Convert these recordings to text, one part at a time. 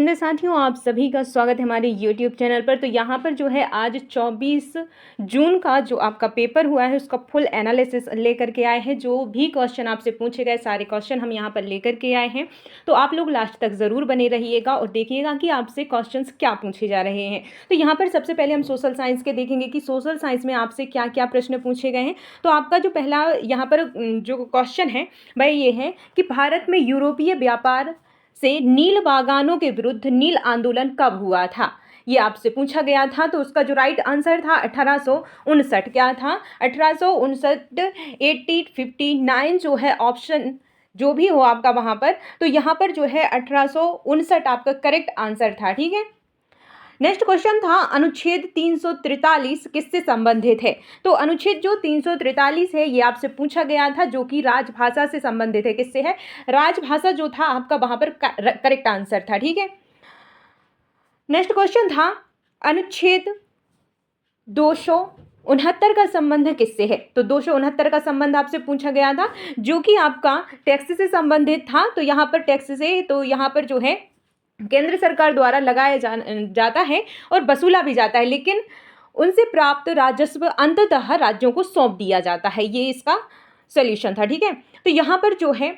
नमस्ते साथियों, आप सभी का स्वागत है हमारे यूट्यूब चैनल पर। तो यहाँ पर जो है आज 24 जून का जो आपका पेपर हुआ है उसका फुल एनालिसिस लेकर के आए हैं। जो भी क्वेश्चन आपसे पूछे गए सारे क्वेश्चन हम यहाँ पर लेकर के आए हैं। तो आप लोग लास्ट तक ज़रूर बने रहिएगा और देखिएगा कि आपसे क्वेश्चंस क्या पूछे जा रहे हैं। तो यहाँ पर सबसे पहले हम सोशल साइंस के देखेंगे कि सोशल साइंस में आपसे क्या क्या प्रश्न पूछे गए हैं। तो आपका जो पहला यहाँ पर जो क्वेश्चन है वह ये है कि भारत में यूरोपीय व्यापार से नील बागानों के विरुद्ध नील आंदोलन कब हुआ था। ये आपसे पूछा गया था। तो उसका जो राइट आंसर था 1859। क्या था? 1859। 1859 जो है ऑप्शन जो भी हो आपका वहाँ पर, तो यहाँ पर जो है 1859 आपका करेक्ट आंसर था। ठीक है। नेक्स्ट क्वेश्चन था अनुच्छेद 343 किससे संबंधित है। तो अनुच्छेद जो 343 है ये आपसे पूछा गया था, जो कि राजभाषा से संबंधित है। किससे है? राजभाषा जो था आपका वहां पर करेक्ट आंसर था। ठीक है। नेक्स्ट क्वेश्चन था अनुच्छेद 269 का संबंध किससे है। तो 269 का संबंध आपसे पूछा गया था, जो कि आपका टैक्स से संबंधित था। तो यहाँ पर टैक्स से, तो यहाँ पर जो है केंद्र सरकार द्वारा लगाया जाता है और वसूला भी जाता है, लेकिन उनसे प्राप्त राजस्व अंततः राज्यों को सौंप दिया जाता है। ये इसका सॉल्यूशन था। ठीक है। तो यहाँ पर जो है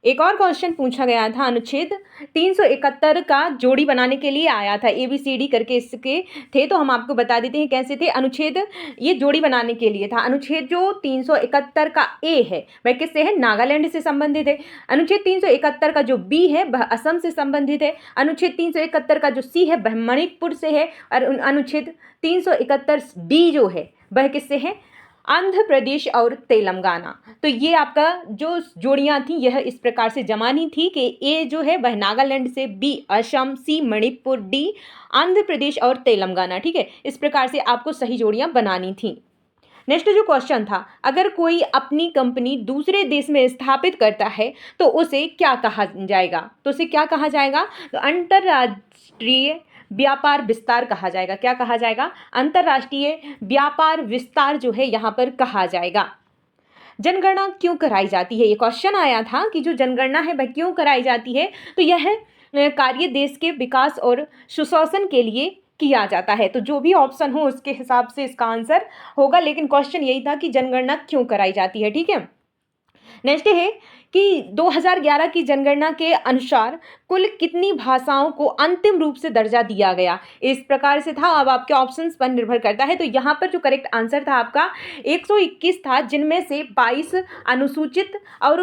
एक और क्वेश्चन पूछा गया था, अनुच्छेद 371 का जोड़ी बनाने के लिए आया था। ABCD करके इसके थे, तो हम आपको बता देते हैं कैसे थे। अनुच्छेद ये जोड़ी बनाने के लिए था। अनुच्छेद जो 371 का A है वह किससे है? नागालैंड से संबंधित है। अनुच्छेद 371 का जो B है वह असम से संबंधित है। अनुच्छेद 371 का जो C है वह मणिपुर से है। और अनुच्छेद 371 D जो है वह किससे है? आंध्र प्रदेश और तेलंगाना। तो ये आपका जो जोड़ियां थी यह इस प्रकार से जमानी थी कि ए जो है वह नागालैंड से, बी असम, सी मणिपुर, डी आंध्र प्रदेश और तेलंगाना। ठीक है। इस प्रकार से आपको सही जोड़ियां बनानी थी। नेक्स्ट जो क्वेश्चन था, अगर कोई अपनी कंपनी दूसरे देश में स्थापित करता है तो उसे क्या कहा जाएगा। तो उसे क्या कहा जाएगा? तो अंतरराष्ट्रीय व्यापार विस्तार कहा जाएगा। क्या कहा जाएगा? अंतरराष्ट्रीय व्यापार विस्तार जो है यहाँ पर कहा जाएगा। जनगणना क्यों कराई जाती है? ये क्वेश्चन आया था कि जो जनगणना है वह क्यों कराई जाती है। तो यह कार्य देश के विकास और सुशासन के लिए किया जाता है। तो जो भी ऑप्शन हो उसके हिसाब से इसका आंसर होगा, लेकिन क्वेश्चन यही था कि जनगणना क्यों कराई जाती है। ठीक है। नेक्स्ट है कि 2011 की जनगणना के अनुसार कुल कितनी भाषाओं को अंतिम रूप से दर्जा दिया गया। इस प्रकार से था। अब आपके ऑप्शंस पर निर्भर करता है। तो यहाँ पर जो करेक्ट आंसर था आपका 121 था, जिनमें से 22 अनुसूचित और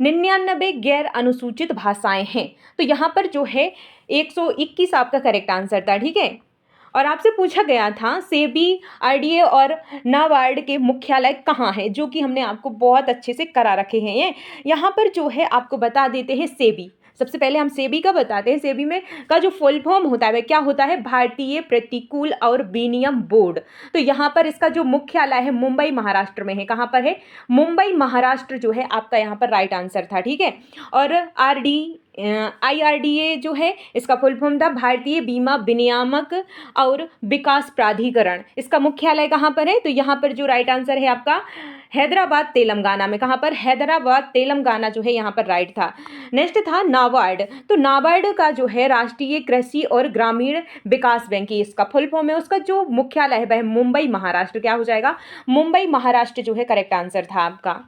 99 गैर अनुसूचित भाषाएं हैं। तो यहाँ पर जो है 121 आपका करेक्ट आंसर था। ठीक है। और आपसे पूछा गया था सेबी, RDA और नाबार्ड के मुख्यालय कहाँ है, जो कि हमने आपको बहुत अच्छे से करा रखे हैं। ये यहाँ पर जो है आपको बता देते हैं सेबी। सबसे पहले हम सेबी का बताते हैं। सेबी में का जो फुल फॉर्म होता है वह क्या होता है? भारतीय प्रतिकूल और विनियम बोर्ड। तो यहाँ पर इसका जो मुख्यालय है मुंबई महाराष्ट्र में है। कहाँ पर है? मुंबई महाराष्ट्र जो है आपका यहाँ पर राइट आंसर था। ठीक है। और IRDA जो है इसका फुल फॉर्म था भारतीय बीमा विनियामक और विकास प्राधिकरण। इसका मुख्यालय कहाँ पर है? तो यहाँ पर जो राइट आंसर है आपका हैदराबाद तेलंगाना में। कहाँ पर? हैदराबाद तेलंगाना जो है यहाँ पर राइट था। नेक्स्ट था नाबार्ड। तो नाबार्ड का जो है राष्ट्रीय कृषि और ग्रामीण विकास बैंक, इसका फुल फॉर्म है। उसका जो मुख्यालय है वह मुंबई महाराष्ट्र। क्या हो जाएगा? मुंबई महाराष्ट्र जो है करेक्ट आंसर था आपका।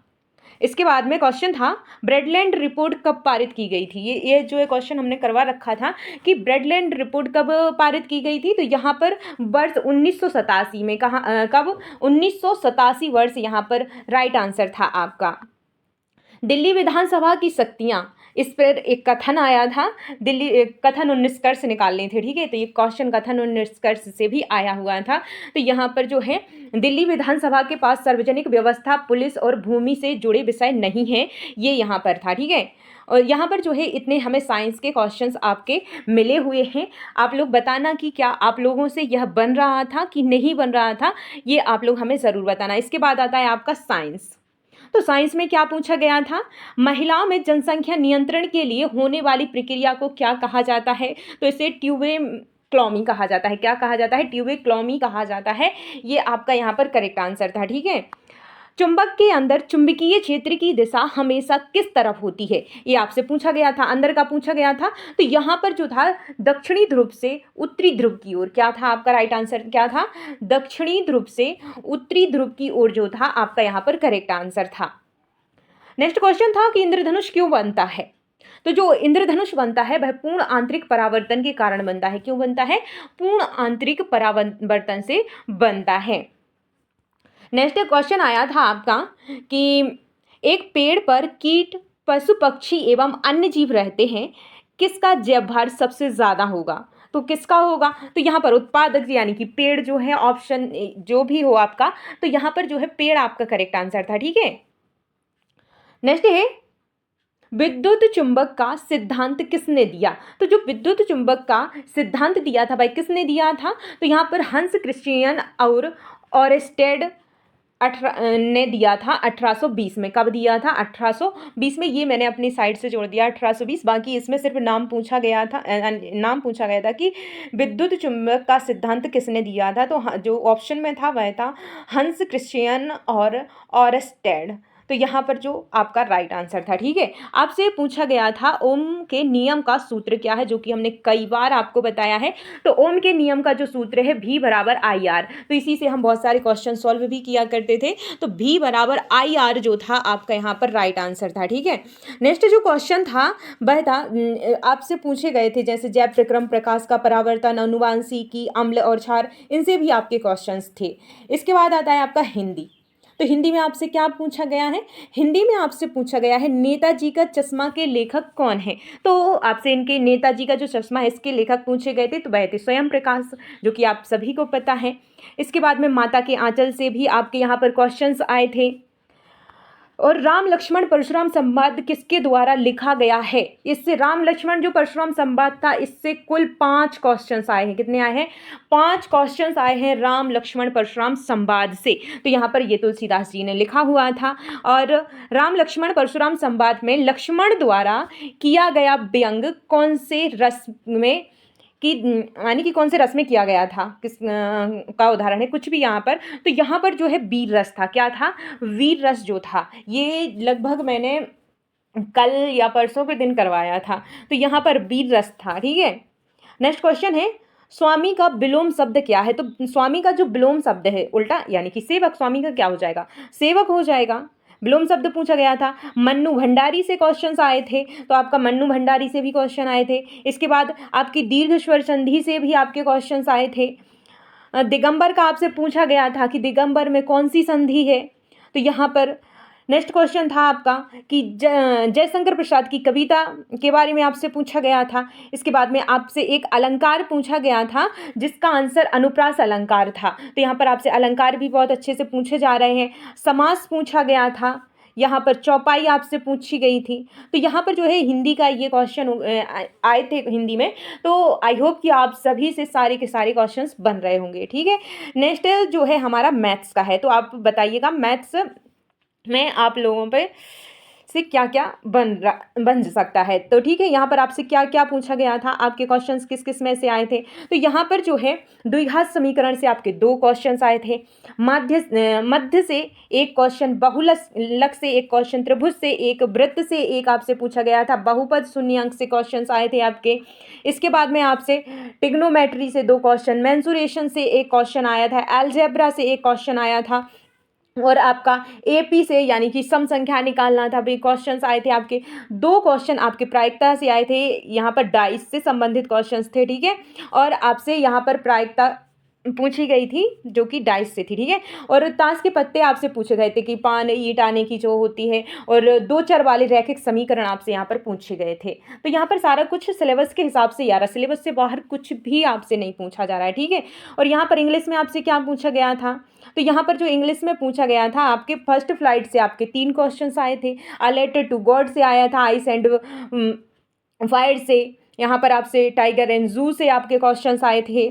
इसके बाद में क्वेश्चन था ब्रेडलैंड रिपोर्ट कब पारित की गई थी। ये जो क्वेश्चन हमने करवा रखा था कि ब्रेडलैंड रिपोर्ट कब पारित की गई थी। तो यहाँ पर वर्ष 1987 में। कब? 1987 वर्ष यहाँ पर राइट आंसर था आपका। दिल्ली विधानसभा की शक्तियां, इस पर एक कथन आया था। दिल्ली कथन और निष्कर्ष निकालने थे। ठीक है। तो ये क्वेश्चन कथन और निष्कर्ष से भी आया हुआ था। तो यहाँ पर जो है दिल्ली विधानसभा के पास सार्वजनिक व्यवस्था, पुलिस और भूमि से जुड़े विषय नहीं है, ये यहाँ पर था। ठीक है। और यहाँ पर जो है इतने हमें साइंस के क्वेश्चंस आपके मिले हुए हैं। आप लोग बताना कि क्या आप लोगों से यह बन रहा था कि नहीं बन रहा था, ये आप लोग हमें ज़रूर बताना। इसके बाद आता है आपका साइंस। तो साइंस में क्या पूछा गया था? महिलाओं में जनसंख्या नियंत्रण के लिए होने वाली प्रक्रिया को क्या कहा जाता है। तो इसे ट्यूबेक्लॉमी कहा जाता है। क्या कहा जाता है? ट्यूबेक्लॉमी कहा जाता है। ये आपका यहाँ पर करेक्ट आंसर था। ठीक है। चुंबक के अंदर चुंबकीय क्षेत्र की दिशा हमेशा किस तरफ होती है, ये आपसे पूछा गया था, अंदर का पूछा गया था। तो यहाँ पर जो था दक्षिणी ध्रुव से उत्तरी ध्रुव की ओर, क्या था आपका राइट आंसर, क्या था, दक्षिणी ध्रुव से उत्तरी ध्रुव की ओर जो था आपका यहाँ पर करेक्ट आंसर था। नेक्स्ट क्वेश्चन था कि इंद्रधनुष क्यों बनता है। तो जो इंद्रधनुष बनता है वह पूर्ण आंतरिक परावर्तन के कारण बनता है। क्यों बनता है, पूर्ण आंतरिक परावर्तन से बनता है। नेक्स्ट क्वेश्चन आया था आपका कि एक पेड़ पर कीट, पशु पक्षी एवं अन्य जीव रहते हैं, किसका जैव भार सबसे ज्यादा होगा। तो किसका होगा, तो यहाँ पर उत्पादक यानी कि पेड़ जो है, ऑप्शन जो भी हो आपका, तो यहाँ पर जो है पेड़ आपका करेक्ट आंसर था। ठीक है, नेक्स्ट है विद्युत चुंबक का सिद्धांत किसने दिया। तो जो विद्युत चुंबक का सिद्धांत दिया था भाई, किसने दिया था, तो यहाँ पर हंस क्रिश्चियन और ऑरेस्टेड ने दिया था 1820 में। कब दिया था, 1820 में। ये मैंने अपनी साइड से जोड़ दिया 1820, बाकी इसमें सिर्फ नाम पूछा गया था, नाम पूछा गया था कि विद्युत चुंबक का सिद्धांत किसने दिया था। तो जो ऑप्शन में था वह था हंस क्रिश्चियन और ऑरेस्टेड। तो यहाँ पर जो आपका राइट आंसर था। ठीक है, आपसे पूछा गया था ओम के नियम का सूत्र क्या है, जो कि हमने कई बार आपको बताया है। तो ओम के नियम का जो सूत्र है V बराबर आई आर, तो इसी से हम बहुत सारे क्वेश्चन सॉल्व भी किया करते थे। तो V बराबर आई आर जो था आपका यहाँ पर राइट आंसर था। ठीक है, नेक्स्ट जो क्वेश्चन था वह था आपसे पूछे गए थे जैसे जैव प्रक्रम, प्रकाश का परावर्तन, अनुवांशिकी, अम्ल और क्षार, इनसे भी आपके क्वेश्चंस थे। इसके बाद आता है आपका हिंदी। तो हिंदी में आपसे क्या पूछा गया है, हिंदी में आपसे पूछा गया है नेताजी का चश्मा के लेखक कौन है। तो आपसे इनके नेताजी का जो चश्मा है इसके लेखक पूछे गए थे, तो वह थे स्वयं प्रकाश, जो कि आप सभी को पता है। इसके बाद में माता के आंचल से भी आपके यहाँ पर क्वेश्चंस आए थे। और राम लक्ष्मण परशुराम संवाद किसके द्वारा लिखा गया है। इससे राम लक्ष्मण जो परशुराम संवाद था, इससे कुल 5 क्वेश्चंस आए हैं। कितने आए हैं, 5 क्वेश्चंस आए हैं राम लक्ष्मण परशुराम संवाद से। तो यहाँ पर ये तुलसीदास जी ने लिखा हुआ था। और राम लक्ष्मण परशुराम संवाद में लक्ष्मण द्वारा किया गया व्यंग कौन से रस में कि यानी कि कौन से रस में किया गया था, किस का उदाहरण है, कुछ भी यहाँ पर। तो यहाँ पर जो है वीर रस था। क्या था, वीर रस जो था, ये लगभग मैंने कल या परसों के दिन करवाया था। तो यहाँ पर वीर रस था। ठीक है, नेक्स्ट क्वेश्चन है स्वामी का विलोम शब्द क्या है। तो स्वामी का जो विलोम शब्द है उल्टा यानी कि सेवक, स्वामी का क्या हो जाएगा, सेवक हो जाएगा। विलोम शब्द पूछा गया था। मन्नू भंडारी से क्वेश्चंस आए थे, तो आपका मन्नू भंडारी से भी क्वेश्चन आए थे। इसके बाद आपकी दीर्घ स्वर संधि से भी आपके क्वेश्चंस आए थे। दिगंबर का आपसे पूछा गया था कि दिगंबर में कौन सी संधि है। तो यहाँ पर नेक्स्ट क्वेश्चन था आपका कि जयशंकर प्रसाद की कविता के बारे में आपसे पूछा गया था। इसके बाद में आपसे एक अलंकार पूछा गया था जिसका आंसर अनुप्रास अलंकार था। तो यहाँ पर आपसे अलंकार भी बहुत अच्छे से पूछे जा रहे हैं। समास पूछा गया था, यहाँ पर चौपाई आपसे पूछी गई थी। तो यहाँ पर जो है हिंदी का ये क्वेश्चन आए थे हिंदी में। तो आई होप कि आप सभी से सारे के सारे क्वेश्चंस बन रहे होंगे। ठीक है, नेक्स्ट जो है हमारा मैथ्स का है। तो आप बताइएगा मैथ्स में आप लोगों पे से क्या क्या बन सकता है। तो ठीक है, यहाँ पर आपसे क्या क्या पूछा गया था, आपके क्वेश्चंस किस किस में से आए थे। तो यहाँ पर जो है द्विघात समीकरण से आपके 2 क्वेश्चंस आए थे। मध्य से एक क्वेश्चन, बहुलक से एक क्वेश्चन, त्रिभुज से एक, वृत्त से एक आपसे पूछा गया था। बहुपद शून्य अंक से क्वेश्चंस आए थे आपके। इसके बाद में आपसे टिग्नोमेट्री से 2 क्वेश्चन, मेंसुरेशन से एक क्वेश्चन आया था, अलजेब्रा से एक क्वेश्चन आया था, और आपका एपी से यानी कि सम संख्या निकालना था भी क्वेश्चंस आए थे आपके। 2 क्वेश्चन आपके प्रायिकता से आए थे, यहाँ पर डाइस से संबंधित क्वेश्चंस थे। ठीक है, और आपसे यहाँ पर प्रायिकता पूछी गई थी जो कि डाइस से थी। ठीक है, और ताश के पत्ते आपसे पूछे गए थे कि पान ईंट आने की जो होती है, और 2 चर वाले रैखिक समीकरण आपसे यहाँ पर पूछे गए थे। तो यहाँ पर सारा कुछ सिलेबस के हिसाब से यार, सिलेबस से बाहर कुछ भी आपसे नहीं पूछा जा रहा है। ठीक है, और यहाँ पर इंग्लिश में आपसे क्या पूछा गया था। तो यहाँ पर जो इंग्लिश में पूछा गया था आपके फर्स्ट फ्लाइट से आपके 3 क्वेश्चंस आए थे। अ लेटर टू गॉड से आया था, आइस एंड फायर से, यहाँ पर आपसे टाइगर एंड जू से आपके क्वेश्चंस आए थे,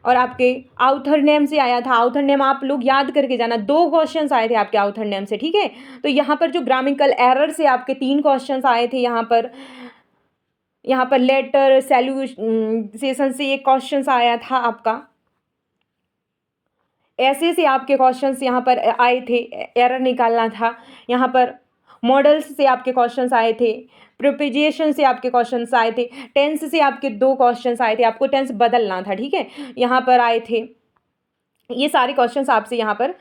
और आपके आउथर नेम से आया था। आउथर नेम आप लोग याद करके जाना, 2 क्वेश्चंस आए थे आपके आउथर नेम से। ठीक है, तो यहाँ पर जो ग्रामेटिकल एरर से आपके 3 क्वेश्चंस आए थे। यहाँ पर लेटर सैल्यूशन से एक क्वेश्चंस आया था आपका। ऐसे से आपके क्वेश्चंस यहाँ पर आए थे, एरर निकालना था। यहाँ पर मॉडल्स से आपके क्वेश्चंस आए थे, प्रिपोजिशन से आपके क्वेश्चंस आए थे, टेंस से आपके 2 क्वेश्चंस आए थे, आपको टेंस बदलना था, ठीक है, यहाँ पर आए थे। ये सारे क्वेश्चंस आपसे यहाँ पर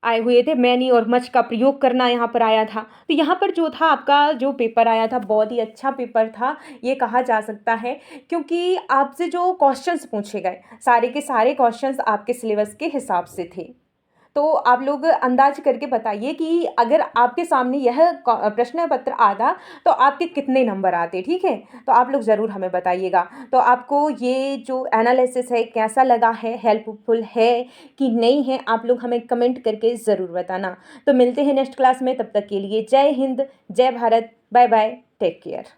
आए हुए थे। मैनी और मच का प्रयोग करना यहाँ पर आया था। तो यहाँ पर जो था आपका जो पेपर आया था बहुत ही अच्छा पेपर था, ये कहा जा सकता है, क्योंकि आपसे जो क्वेश्चंस पूछे गए सारे के सारे क्वेश्चंस आपके सिलेबस के हिसाब से थे। तो आप लोग अंदाज करके बताइए कि अगर आपके सामने यह प्रश्न पत्र आता तो आपके कितने नंबर आते, ठीक है। तो आप लोग ज़रूर हमें बताइएगा। तो आपको ये जो एनालिसिस है कैसा लगा है, हेल्पफुल है कि नहीं है, आप लोग हमें कमेंट करके ज़रूर बताना। तो मिलते हैं नेक्स्ट क्लास में, तब तक के लिए Jai Hind, Jai Bharat, bye bye, take care.